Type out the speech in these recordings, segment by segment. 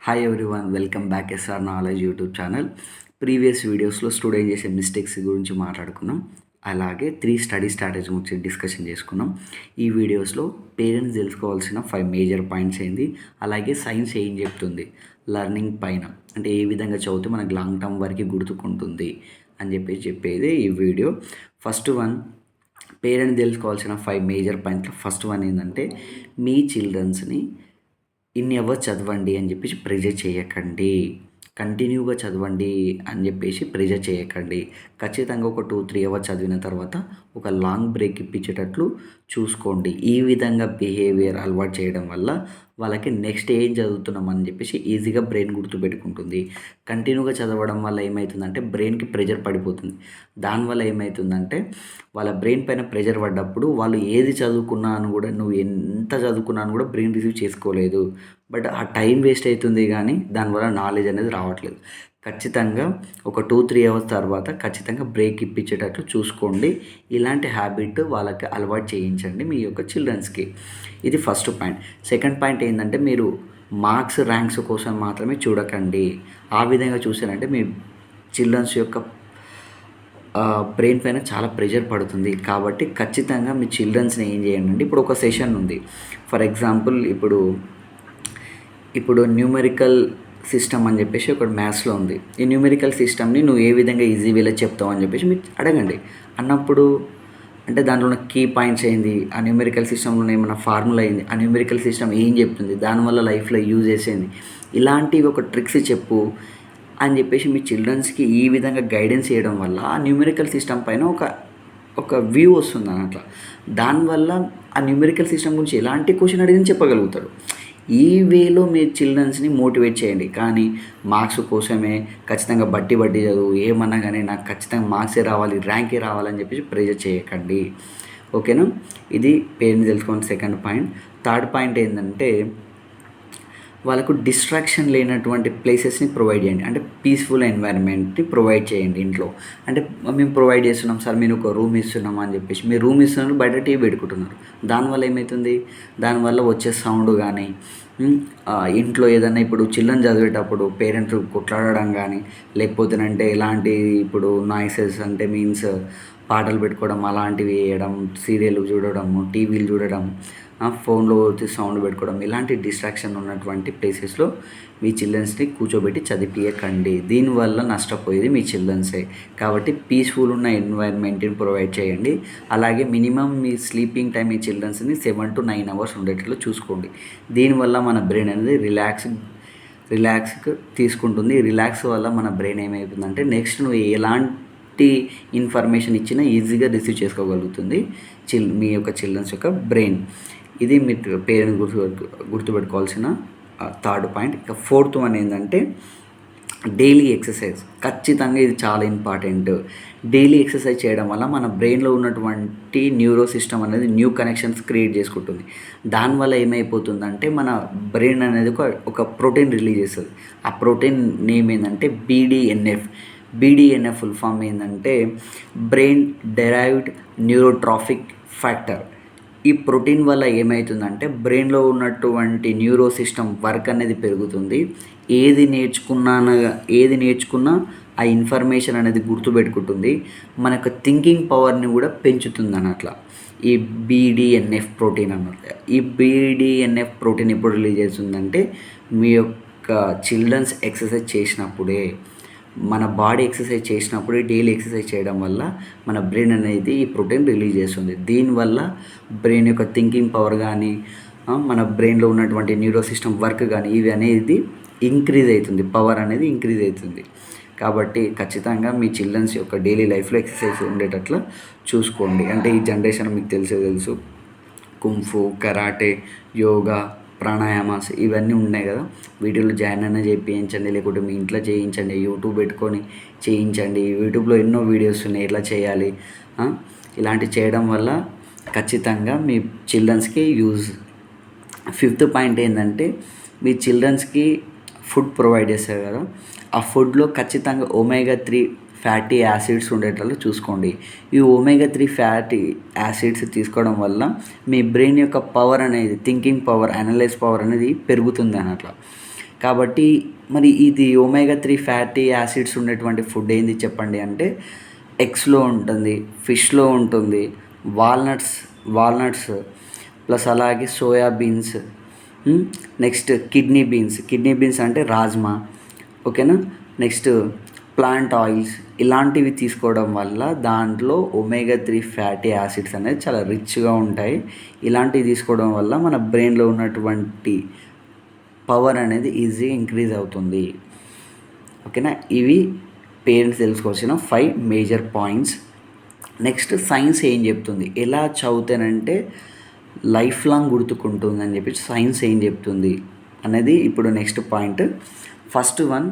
Hi everyone, welcome back S R knowledge YouTube channel. Previous వీడియోస్లో student చేసే mistakes గురించి మాట్లాడుకున్నాం. అలాగే 3 స్టడీ స్ట్రాటజీ గురించి డిస్కషన్ చేసుకున్నాం. ఈ వీడియోస్లో పేరెంట్స్ తెలుసుకోవాల్సిన 5 మేజర్ పాయింట్స్ ఏంది, అలాగే సైన్స్ ఏం చెప్తుంది లెర్నింగ్ పైన, అంటే ఏ విధంగా చదివితే మనకు లాంగ్ టర్మ్ వరకు గుర్తుకుంటుంది అని చెప్పేది ఈ వీడియో. ఫస్ట్ వన్, పేరెంట్స్ తెలుసుకోవాల్సిన 5 మేజర్ పాయింట్లు. ఫస్ట్ వన్ ఏంటంటే, మీ చిల్డ్రన్స్ని ఇన్ని అవర్స్ చదవండి అని చెప్పేసి ప్రెజర్ చేయకండి. కంటిన్యూగా చదవండి అని చెప్పేసి ప్రెజర్ చేయకండి. ఖచ్చితంగా ఒక 2-3 అవర్స్ చదివిన తర్వాత ఒక లాంగ్ బ్రేక్ ఇప్పించేటట్లు చూసుకోండి. ఈ విధంగా బిహేవియర్ అలవాటు చేయడం వల్ల వాళ్ళకి నెక్స్ట్ ఏం చదువుతున్నాం అని చెప్పేసి ఈజీగా బ్రెయిన్ గుర్తుపెట్టుకుంటుంది. కంటిన్యూగా చదవడం వల్ల ఏమవుతుందంటే బ్రెయిన్కి ప్రెజర్ పడిపోతుంది. దానివల్ల ఏమవుతుందంటే వాళ్ళ బ్రెయిన్ పైన ప్రెజర్ పడ్డప్పుడు వాళ్ళు ఏది చదువుకున్నా అని కూడా, నువ్వు ఎంత చదువుకున్నా అని కూడా బ్రెయిన్ రిసీవ్ చేసుకోలేదు. బట్ ఆ టైం వేస్ట్ అవుతుంది, కానీ దానివల్ల నాలెడ్జ్ అనేది రావట్లేదు. ఖచ్చితంగా ఒక 2-3 అవర్స్ తర్వాత ఖచ్చితంగా బ్రేక్ ఇప్పించేటట్లు చూసుకోండి. ఇలాంటి హ్యాబిట్ వాళ్ళకి అలవాటు చేయించండి మీ యొక్క చిల్డ్రన్స్కి. ఇది ఫస్ట్ పాయింట్. సెకండ్ పాయింట్ ఏంటంటే, మీరు మార్క్స్ ర్యాంక్స్ కోసం మాత్రమే చూడకండి. ఆ విధంగా చూసారంటే మీ చిల్డ్రన్స్ యొక్క బ్రెయిన్ పైన చాలా ప్రెషర్ పడుతుంది. కాబట్టి ఖచ్చితంగా మీ చిల్డ్రన్స్ని ఏం చేయండి అంటే, ఇప్పుడు ఒక సెషన్ ఉంది. ఫర్ ఎగ్జాంపుల్, ఇప్పుడు న్యూమెరికల్ సిస్టమ్ అని చెప్పేసి ఒకటి మ్యాథ్స్లో ఉంది. ఈ న్యూమెరికల్ సిస్టమ్ని నువ్వు ఏ విధంగా ఈజీ వేలో చెప్తావు అని చెప్పేసి మీరు అడగండి. అన్నప్పుడు అంటే దాంట్లో ఉన్న కీ పాయింట్స్ ఏంది, ఆ న్యూమెరికల్ సిస్టంలో ఏమైనా ఫార్ములా అయింది, ఆ న్యూమెరికల్ సిస్టమ్ ఏం చెప్తుంది, దానివల్ల లైఫ్లో యూజ్ చేసేది, ఇలాంటివి ఒక ట్రిక్స్ చెప్పు అని చెప్పేసి మీ చిల్డ్రన్స్కి ఈ విధంగా గైడెన్స్ చేయడం వల్ల ఆ న్యూమెరికల్ సిస్టమ్ పైన ఒక వ్యూ వస్తుంది అట్లా. దానివల్ల ఆ న్యూమెరికల్ సిస్టమ్ గురించి ఎలాంటి క్వశ్చన్ అడిగినా చెప్పగలుగుతాడు. ఈ వేలో మీ చిల్డ్రన్స్ని మోటివేట్ చేయండి. కానీ మార్క్స్ కోసమే ఖచ్చితంగా బట్టి చదువు, ఏమన్నా కానీ నాకు ఖచ్చితంగా మార్క్సే రావాలి, ర్యాంకే రావాలని చెప్పేసి ప్రెజర్ చేయకండి. ఓకేనా? ఇది పేరెంట్స్ తెలుసుకోండి సెకండ్ పాయింట్. థర్డ్ పాయింట్ ఏంటంటే, వాళ్ళకు డిస్ట్రాక్షన్ లేనటువంటి ప్లేసెస్ని ప్రొవైడ్ చేయండి. అంటే పీస్ఫుల్ ఎన్వైరన్మెంట్ని ప్రొవైడ్ చేయండి ఇంట్లో. అంటే మేము ప్రొవైడ్ చేస్తున్నాం సార్, మీరు ఒక రూమ్ ఇస్తున్నాం అని చెప్పేసి, మీరు రూమ్ ఇస్తున్నారు, బయట టీవీ పెట్టుకుంటున్నారు. దానివల్ల ఏమవుతుంది, దానివల్ల వచ్చే సౌండ్ కానీ, ఇంట్లో ఏదైనా ఇప్పుడు చిల్డ్రన్ చదివేటప్పుడు పేరెంట్స్ కొట్లాడడం కానీ, లేకపోతేనంటే ఎలాంటి ఇప్పుడు నాయిసెస్ అంటే మీన్స్ పాటలు పెట్టుకోవడం, అలాంటివి వేయడం, సీరియల్ చూడడము, టీవీలు చూడడం, ఫోన్లో వచ్చి సౌండ్ పెట్టుకోవడం, ఇలాంటి డిస్ట్రాక్షన్ ఉన్నటువంటి ప్లేసెస్లో మీ చిల్డ్రన్స్ని కూర్చోబెట్టి చదివించకండి. దీనివల్ల నష్టపోయేది మీ చిల్డ్రన్సే. కాబట్టి పీస్ఫుల్ ఉన్న ఎన్వైర్న్మెంట్ని ప్రొవైడ్ చేయండి. అలాగే మినిమం మీ స్లీపింగ్ టైం మీ చిల్డ్రన్స్ని 7 to 9 అవర్స్ ఉండేటట్లు చూసుకోండి. దీనివల్ల మన బ్రెయిన్ అనేది రిలాక్స్ తీసుకుంటుంది. రిలాక్స్ వల్ల మన బ్రెయిన్ ఏమవుతుందంటే నెక్స్ట్ నువ్వు ఎలాంటి ఇన్ఫర్మేషన్ ఇచ్చినా ఈజీగా రిసీవ్ చేసుకోగలుగుతుంది మీ యొక్క చిల్డ్రన్స్ యొక్క బ్రెయిన్. ఇది మీ పేరెంట్ గుర్తుపెట్టుకోవాల్సిన థర్డ్ పాయింట్. ఇక ఫోర్త్ వన్ ఏంటంటే, డైలీ ఎక్సర్సైజ్. ఖచ్చితంగా ఇది చాలా ఇంపార్టెంట్. డైలీ ఎక్సర్సైజ్ చేయడం వల్ల మన బ్రెయిన్లో ఉన్నటువంటి న్యూరో సిస్టమ్ అనేది న్యూ కనెక్షన్స్ క్రియేట్ చేసుకుంటుంది. దానివల్ల ఏమైపోతుందంటే మన బ్రెయిన్ అనేది ఒక ప్రోటీన్ రిలీజ్ చేస్తుంది. ఆ ప్రోటీన్ నేమ్ ఏంటంటే బీడిఎన్ఎఫ్ ఫుల్ ఫామ్ ఏంటంటే బ్రెయిన్ డెరైవ్డ్ న్యూరోట్రాఫిక్ ఫ్యాక్టర్. ఈ ప్రోటీన్ వల్ల ఏమవుతుందంటే బ్రెయిన్లో ఉన్నటువంటి న్యూరో సిస్టమ్ వర్క్ అనేది పెరుగుతుంది. ఏది నేర్చుకున్నా ఆ ఇన్ఫర్మేషన్ అనేది గుర్తుపెట్టుకుంటుంది. మనకు థింకింగ్ పవర్ని కూడా పెంచుతుంది అన్నట్ల ఈ బీడిఎన్ఎఫ్ ప్రోటీన్ అన్నట్ల. ఈ బీడిఎన్ఎఫ్ ప్రోటీన్ ఎప్పుడు రిలీజ్ అవుతుందంటే మీ యొక్క చిల్డ్రన్స్ ఎక్సర్సైజ్ చేసినప్పుడే. మన బాడీ ఎక్సర్సైజ్ చేసినప్పుడు, డైలీ ఎక్సర్సైజ్ చేయడం వల్ల మన బ్రెయిన్ అనేది ఈ ప్రోటీన్ రిలీజ్ చేస్తుంది. దీనివల్ల బ్రెయిన్ యొక్క థింకింగ్ పవర్ కానీ, మన బ్రెయిన్లో ఉన్నటువంటి న్యూరో సిస్టమ్ వర్క్ కానీ ఇవి అనేది ఇంక్రీజ్ అవుతుంది, పవర్ అనేది ఇంక్రీజ్ అవుతుంది. కాబట్టి ఖచ్చితంగా మీ చిల్డ్రన్స్ యొక్క డైలీ లైఫ్లో ఎక్సర్సైజ్ ఉండేటట్లు చూసుకోండి. అంటే ఈ జనరేషన్ మీకు తెలుసు, కుంఫు, కరాటే, యోగా, ప్రాణాయామాస్ ఇవన్నీ ఉన్నాయి కదా. వీటిలో జాయిన్ అయినా చేయించండి, లేకుంటే మీ ఇంట్లో చేయించండి, యూట్యూబ్ పెట్టుకొని చేయించండి. యూట్యూబ్లో ఎన్నో వీడియోస్ ఉన్నాయి ఎట్లా చేయాలి. ఇలాంటివి చేయడం వల్ల ఖచ్చితంగా మీ చిల్డ్రన్స్కి యూజ్. ఫిఫ్త్ పాయింట్ ఏంటంటే, మీ చిల్డ్రన్స్కి ఫుడ్ ప్రొవైడ్ చేస్తారు కదా, ఆ ఫుడ్లో ఖచ్చితంగా ఒమేగా-3 ఫ్యాటీ యాసిడ్స్ ఉండేటట్లు చూసుకోండి. ఈ ఒమేగా-3 ఫ్యాటీ యాసిడ్స్ తీసుకోవడం వల్ల మీ బ్రెయిన్ యొక్క పవర్ అనేది, థింకింగ్ పవర్, అనలైజ్ పవర్ అనేది పెరుగుతుంది అన్నట్ల. కాబట్టి మరి ఇది ఒమేగా 3 ఫ్యాటీ యాసిడ్స్ ఉన్నటువంటి ఫుడ్ ఏంది చెప్పండి అంటే ఎగ్స్లో ఉంటుంది, ఫిష్లో ఉంటుంది, వాల్నట్స్ వాల్నట్స్ ప్లస్ అలాగే soya beans, next kidney beans అంటే రాజ్మా, ఓకేనా. నెక్స్ట్ ప్లాంట్ ఆయిల్స్ ఇలాంటివి తీసుకోవడం వల్ల దాంట్లో ఒమేగా 3 ఫ్యాటీ యాసిడ్స్ అనేది చాలా రిచ్గా ఉంటాయి. ఇలాంటివి తీసుకోవడం వల్ల మన బ్రెయిన్లో ఉన్నటువంటి పవర్ అనేది ఈజీగా ఇంక్రీజ్ అవుతుంది, ఓకేనా. ఇవి పేరెంట్స్ తెలుసుకోవాల్సిన 5 మేజర్ పాయింట్స్. నెక్స్ట్ సైన్స్ ఏం చెప్తుంది, ఎలా చదివితేనంటే లైఫ్ లాంగ్ గుర్తుకుంటుంది అని చెప్పి సైన్స్ ఏం చెప్తుంది అనేది ఇప్పుడు నెక్స్ట్ పాయింట్. ఫస్ట్ వన్,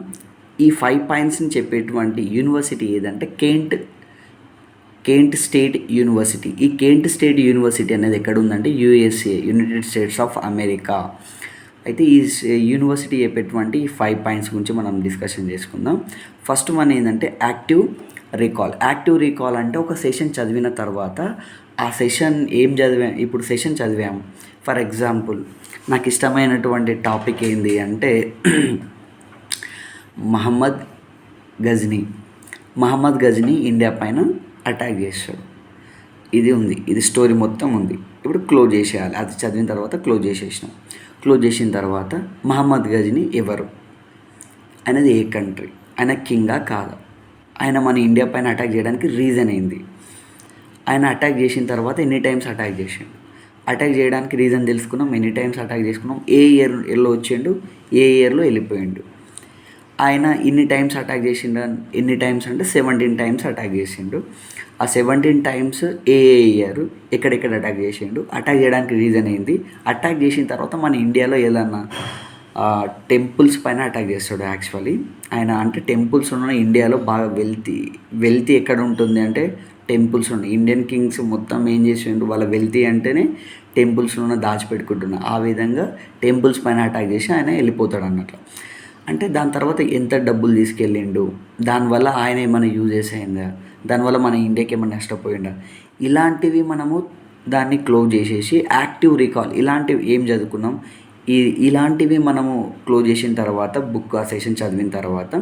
ఈ 5 పాయింట్స్ని చెప్పేటువంటి యూనివర్సిటీ ఏదంటే కేంట్ స్టేట్ యూనివర్సిటీ. ఈ కేంట్ స్టేట్ యూనివర్సిటీ అనేది ఎక్కడ ఉందంటే USA, United states of America. అయితే ఈ యూనివర్సిటీ చెప్పేటువంటి ఈ 5 పాయింట్స్ గురించి మనం డిస్కషన్ చేసుకుందాం. ఫస్ట్ వన్ ఏంటంటే యాక్టివ్ రీకాల్ అంటే ఒక సెషన్ చదివిన తర్వాత ఆ సెషన్ ఏం చదివాం, ఇప్పుడు సెషన్ చదివాము. ఫర్ ఎగ్జాంపుల్ నాకు ఇష్టమైనటువంటి టాపిక్ ఏంది అంటే మహమ్మద్ గజ్నీ ఇండియా పైన అటాక్ చేస్తాడు. ఇది స్టోరీ మొత్తం ఉంది. ఇప్పుడు క్లోజ్ చేసేయాలి. అది చదివిన తర్వాత క్లోజ్ చేసేసినాం. క్లోజ్ చేసిన తర్వాత మహమ్మద్ గజ్నీ ఎవరు, ఆయనది ఏ కంట్రీ, ఆయన కింగా కాదా, ఆయన మన ఇండియా పైన అటాక్ చేయడానికి రీజన్ ఏంది, ఆయన అటాక్ చేసిన తర్వాత ఎన్ని టైమ్స్ అటాక్ చేసిండు, అటాక్ చేయడానికి రీజన్ తెలుసుకున్నాం, ఎన్ని టైమ్స్ అటాక్ చేసుకున్నాం, ఏ ఇయర్లో వచ్చిండు, ఏ ఇయర్లో వెళ్ళిపోయిండు, ఆయన ఇన్ని టైమ్స్ అటాక్ చేసిండు. ఎన్ని టైమ్స్ అంటే 17 టైమ్స్ అటాక్ చేసిండు. ఆ 17 టైమ్స్ ఏ ఇయర్, ఎక్కడెక్కడ అటాక్ చేసిండు, అటాక్ చేయడానికి రీజన్ ఏంది, అటాక్ చేసిన తర్వాత మన ఇండియాలో ఏదన్నా టెంపుల్స్ పైన అటాక్ చేస్తాడు. యాక్చువల్లీ ఆయన అంటే టెంపుల్స్ ఉన్న ఇండియాలో బాగా వెల్తీ ఎక్కడ ఉంటుంది అంటే టెంపుల్స్ ఉన్నాయి. ఇండియన్ కింగ్స్ మొత్తం ఏం చేసిండు, వాళ్ళ వెల్తీ అంటేనే టెంపుల్స్లో దాచిపెట్టుకుంటున్నారు. ఆ విధంగా టెంపుల్స్ పైన అటాక్ చేసి ఆయన వెళ్ళిపోతాడు అన్నట్లు. అంటే దాని తర్వాత ఎంత డబ్బులు తీసుకెళ్ళిండు, దానివల్ల ఆయన ఏమైనా యూజెస్ అయిందా, దానివల్ల మన ఇండియాకి ఏమైనా నష్టపోయిందా, ఇలాంటివి మనము దాన్ని క్లోజ్ చేసేసి యాక్టివ్ రీకాల్ ఇలాంటివి ఏం చదువుకున్నాం, ఇలాంటివి మనము క్లోజ్ చేసిన తర్వాత బుక్ ఆ సెషన్ చదివిన తర్వాత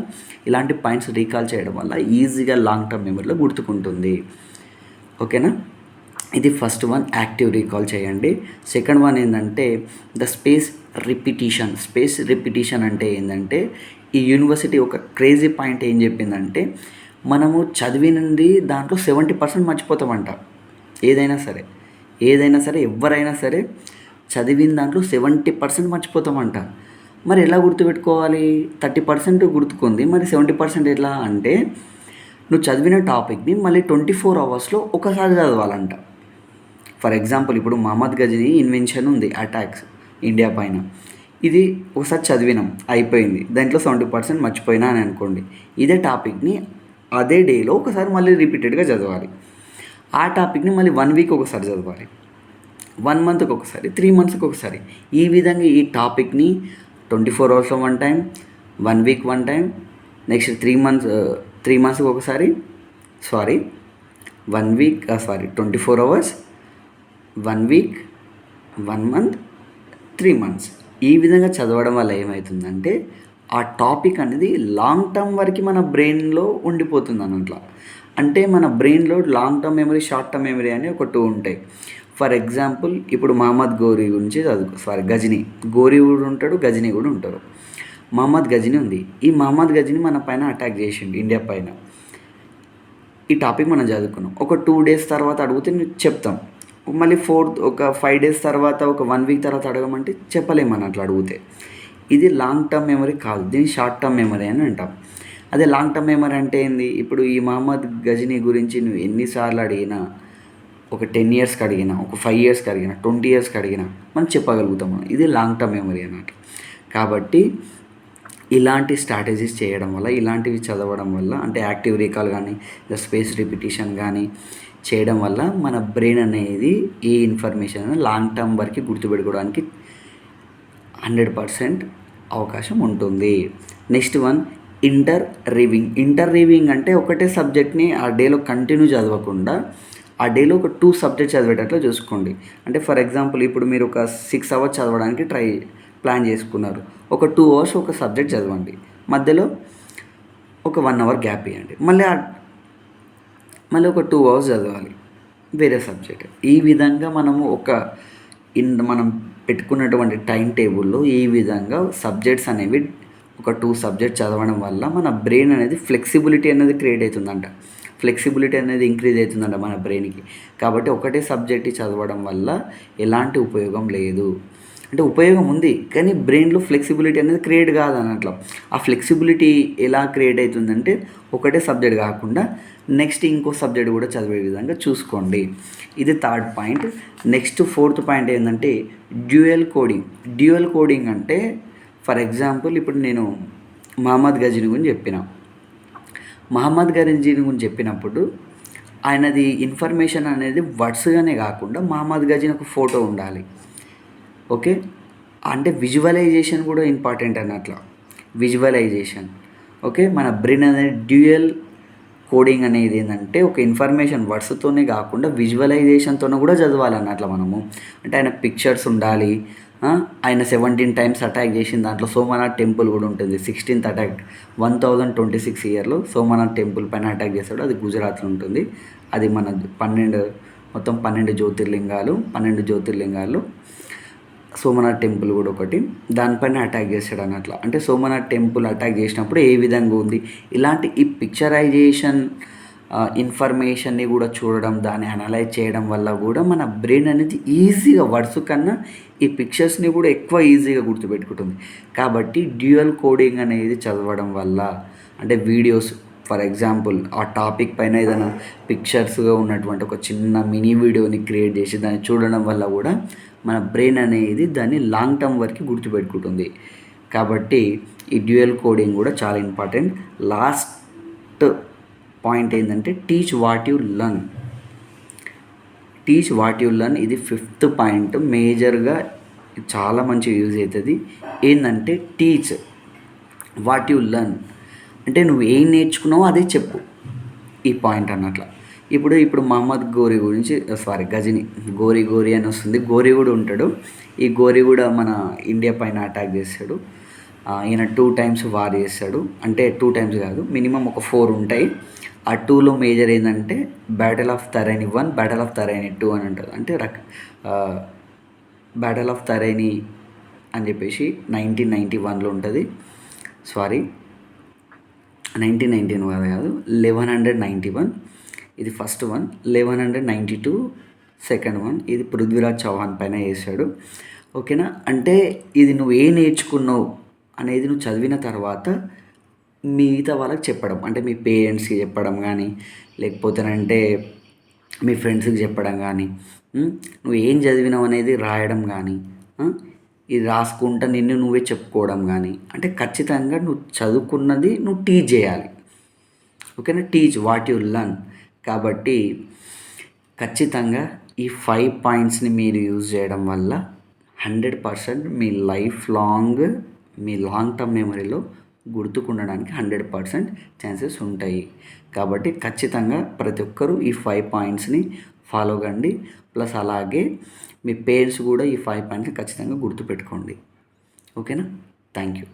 ఇలాంటి పాయింట్స్ రీకాల్ చేయడం వల్ల ఈజీగా లాంగ్ టర్మ్ మెమరీలో గుర్తుకుంటుంది, ఓకేనా. ఇది ఫస్ట్ వన్, యాక్టివ్ రీకాల్ చేయండి. సెకండ్ వన్ ఏంటంటే స్పేస్ రిపిటీషన్ అంటే ఏంటంటే ఈ యూనివర్సిటీ ఒక క్రేజీ పాయింట్ ఏం చెప్పిందంటే మనము చదివినది దాంట్లో 70% మర్చిపోతామంట. ఏదైనా సరే ఎవరైనా సరే చదివిన దాంట్లో 70% మర్చిపోతామంట. మరి ఎలా గుర్తుపెట్టుకోవాలి, 30% గుర్తుకుంది, మరి 70% ఎలా అంటే నువ్వు చదివిన టాపిక్ని మళ్ళీ 24 అవర్స్లో ఒకసారి చదవాలంట. ఫర్ ఎగ్జాంపుల్ ఇప్పుడు మహమ్మద్ గజ్నీ ఇన్వెన్షన్ ఉంది, అటాక్స్ ఇండియా పైన, ఇది ఒకసారి చదివినాం అయిపోయింది, దాంట్లో 70% మర్చిపోయినా అని అనుకోండి. ఇదే టాపిక్ని అదే డేలో ఒకసారి మళ్ళీ రిపీటెడ్గా చదవాలి. ఆ టాపిక్ని మళ్ళీ 1 వీక్ ఒకసారి చదవాలి, 1 మంత్కి ఒకసారి, 3 మంత్స్కి ఒకసారి. ఈ విధంగా ఈ టాపిక్ని 24 అవర్స్లో 1 టైం, 1 వీక్ 1 టైం, నెక్స్ట్ 3 మంత్స్కి ఒకసారి, 24 అవర్స్, 1 వీక్, 1 మంత్, 3 మంత్స్. ఈ విధంగా చదవడం వల్ల ఏమవుతుందంటే ఆ టాపిక్ అనేది లాంగ్ టర్మ్ వరకు మన బ్రెయిన్లో ఉండిపోతుంది అన్నట్ల. అంటే మన బ్రెయిన్లో long term memory, short term memory అని ఒక 2 ఉంటాయి. ఫర్ ఎగ్జాంపుల్ ఇప్పుడు మహమ్మద్ గురించి గజ్నీ, గోరీ కూడా ఉంటాడు, గజ్నీ కూడా ఉంటారు. మహమ్మద్ గజ్నీ ఉంది. ఈ మహమ్మద్ గజ్నీ మన పైన అటాక్ చేసిండు, ఇండియా పైన. ఈ టాపిక్ మనం చదువుకున్నాం. ఒక 2 డేస్ తర్వాత అడిగితే చెప్తాం, మళ్ళీ ఒక 5 డేస్ తర్వాత, ఒక 1 వీక్ తర్వాత అడగమంటే చెప్పలేమని అట్లా అడిగితే. ఇది లాంగ్ టర్మ్ మెమరీ కాదు, దీన్ని షార్ట్ టర్మ్ మెమరీ అని అంటాం. అదే లాంగ్ టర్మ్ మెమరీ అంటే ఏంది, ఇప్పుడు ఈ మహమ్మద్ గజ్నీ గురించి నువ్వు ఎన్నిసార్లు అడిగినా, ఒక 10 ఇయర్స్కి అడిగినా, ఒక 5 ఇయర్స్కి అడిగినా, 20 ఇయర్స్కి అడిగినా మనం చెప్పగలుగుతాం. ఇది లాంగ్ టర్మ్ మెమరీ అన్నట్టు. కాబట్టి ఇలాంటి స్ట్రాటజీస్ చేయడం వల్ల, ఇలాంటివి చదవడం వల్ల, అంటే యాక్టివ్ రీకాల్ కానీ స్పేస్ రిపిటీషన్ కానీ చేయడం వల్ల మన బ్రెయిన్ అనేది ఈ ఇన్ఫర్మేషన్ లాంగ్ టర్మ్ వరకు గుర్తుపెట్టుకోవడానికి 100% అవకాశం ఉంటుంది. నెక్స్ట్ వన్, ఇంటర్ రివింగ్ అంటే ఒకటే సబ్జెక్ట్ని ఆ డేలో కంటిన్యూ చదవకుండా ఆ డేలో ఒక 2 సబ్జెక్ట్స్ చదివేటట్లు చూసుకోండి. అంటే ఫర్ ఎగ్జాంపుల్ ఇప్పుడు మీరు ఒక 6 అవర్స్ చదవడానికి ప్లాన్ చేసుకున్నారు. ఒక 2 అవర్స్ ఒక సబ్జెక్ట్ చదవండి. మధ్యలో ఒక 1 అవర్ గ్యాప్ ఇవ్వండి. మళ్ళీ ఒక 2 అవర్స్ చదవాలి వేరే సబ్జెక్ట్. ఈ విధంగా మనము మనం పెట్టుకున్నటువంటి టైం టేబుల్లో ఈ విధంగా సబ్జెక్ట్స్ అనేవి ఒక 2 సబ్జెక్ట్స్ చదవడం వల్ల మన బ్రెయిన్ అనేది ఫ్లెక్సిబిలిటీ అనేది క్రియేట్ అవుతుందంట. ఫ్లెక్సిబిలిటీ అనేది ఇంక్రీజ్ అవుతుందంట మన బ్రెయిన్కి. కాబట్టి ఒకటే సబ్జెక్ట్ చదవడం వల్ల ఎలాంటి ఉపయోగం లేదు. అంటే ఉపయోగం ఉంది, కానీ బ్రెయిన్లో ఫ్లెక్సిబిలిటీ అనేది క్రియేట్ కాదన్నట్ల. ఆ ఫ్లెక్సిబిలిటీ ఎలా క్రియేట్ అవుతుందంటే ఒకటే సబ్జెక్ట్ కాకుండా నెక్స్ట్ ఇంకో సబ్జెక్ట్ కూడా చదివే విధంగా చూసుకోండి. ఇది third point. Next fourth point ఏంటంటే డ్యూయల్ కోడింగ్ అంటే ఫర్ ఎగ్జాంపుల్ ఇప్పుడు నేను మహమ్మద్ గజనీ గురించి చెప్పినప్పుడు ఆయనది ఇన్ఫర్మేషన్ అనేది వర్డ్స్గానే కాకుండా మహమ్మద్ గజనీ ఒక ఫోటో ఉండాలి. ఓకే, అంటే విజువలైజేషన్ కూడా ఇంపార్టెంట్ అన్నట్ల. Visualization okay. మన బ్రెయిన్ అనేది డ్యూయల్ కోడింగ్ అనేది ఏంటంటే ఒక ఇన్ఫర్మేషన్ వర్డ్స్తోనే కాకుండా విజువలైజేషన్తోనే కూడా చదవాలన్నట్ల మనము. అంటే ఆయన పిక్చర్స్ ఉండాలి. ఆయన 17 టైమ్స్ అటాక్ చేసిన దాంట్లో సోమనాథ్ టెంపుల్ కూడా ఉంటుంది. 16th అటాక్ 1026 ఇయర్లో సోమనాథ్ టెంపుల్ పైన అటాక్ చేస్తాడు. అది గుజరాత్లో ఉంటుంది. అది మన 12 జ్యోతిర్లింగాలు సోమనాథ్ టెంపుల్ కూడా ఒకటి. దానిపైన అటాక్ చేస్తాడు అన్నట్ల. అంటే సోమనాథ్ టెంపుల్ అటాక్ చేసినప్పుడు ఏ విధంగా ఉంది, ఇలాంటి ఈ పిక్చరైజేషన్ ఇన్ఫర్మేషన్ని కూడా చూడడం, దాన్ని అనలైజ్ చేయడం వల్ల కూడా మన బ్రెయిన్ అనేది ఈజీగా వర్డ్స్ కన్నా ఈ పిక్చర్స్ని కూడా ఎక్కువ ఈజీగా గుర్తుపెట్టుకుంటుంది. కాబట్టి డ్యూయల్ కోడింగ్ అనేది చదవడం వల్ల అంటే వీడియోస్ ఫర్ ఎగ్జాంపుల్ ఆ టాపిక్ పైన ఏదైనా పిక్చర్స్గా ఉన్నటువంటి ఒక చిన్న మినీ వీడియోని క్రియేట్ చేసి దాన్ని చూడడం వల్ల కూడా మన బ్రెయిన్ అనేది దాన్ని లాంగ్ టర్మ్ వరకు గుర్తుపెట్టుకుంటుంది. కాబట్టి ఈ డ్యూయల్ కోడింగ్ కూడా చాలా ఇంపార్టెంట్. లాస్ట్ పాయింట్ ఏంటంటే టీచ్ వాట్ యు లర్న్. ఇది 5th పాయింట్. మేజర్గా చాలా మంచిగా యూజ్ అవుతుంది. ఏంటంటే టీచ్ వాట్ యు లర్న్ అంటే నువ్వు ఏం నేర్చుకున్నావో అదే చెప్పు. ఈ పాయింట్ అన్నట్ల. ఇప్పుడు మహమ్మద్ గజనీ గోరి అని వస్తుంది. గోరి కూడా ఉంటాడు. ఈ గోరి కూడా మన ఇండియా పైన అటాక్ చేస్తాడు. ఈయన 2 టైమ్స్ వార్ చేస్తాడు. అంటే 2 టైమ్స్ కాదు, మినిమం ఒక 4 ఉంటాయి. ఆ 2లో మేజర్ ఏంటంటే బ్యాటిల్ ఆఫ్ తరైని 1, బ్యాటిల్ ఆఫ్ తరైని 2 అని ఉంటుంది. అంటే బ్యాటిల్ ఆఫ్ తరైని అని చెప్పేసి 1991లో ఉంటుంది. 1991 కాదు, 1191 ఇది ఫస్ట్ వన్. 1192 second one. ఇది పృథ్వీరాజ్ చౌహాన్ పైన వేసాడు. ఓకేనా. అంటే ఇది నువ్వు ఏం నేర్చుకున్నావు అనేది నువ్వు చదివిన తర్వాత మిగతా వాళ్ళకి చెప్పడం, అంటే మీ పేరెంట్స్కి చెప్పడం కానీ, లేకపోతేనంటే మీ ఫ్రెండ్స్కి చెప్పడం కానీ, నువ్వు ఏం చదివినావు అనేది రాయడం కానీ, ఇది రాసుకుంటా నిన్ను నువ్వే చెప్పుకోవడం కానీ, అంటే ఖచ్చితంగా నువ్వు చదువుకున్నది నువ్వు టీచ్ చేయాలి. ఓకేనా. Teach what you learn. కాబట్టి ఖచ్చితంగా ఈ 5 పాయింట్స్ని మీరు యూజ్ చేయడం వల్ల 100% మీ లాంగ్ టర్మ్ మెమరీలో గుర్తుకుండడానికి 100% ఛాన్సెస్ ఉంటాయి. కాబట్టి ఖచ్చితంగా ప్రతి ఒక్కరూ ఈ 5 పాయింట్స్ని ఫాలో కండి. ప్లస్ అలాగే మీ పేరెంట్స్ కూడా ఈ 5 పాయింట్స్ని ఖచ్చితంగా గుర్తుపెట్టుకోండి. ఓకేనా. Thank you.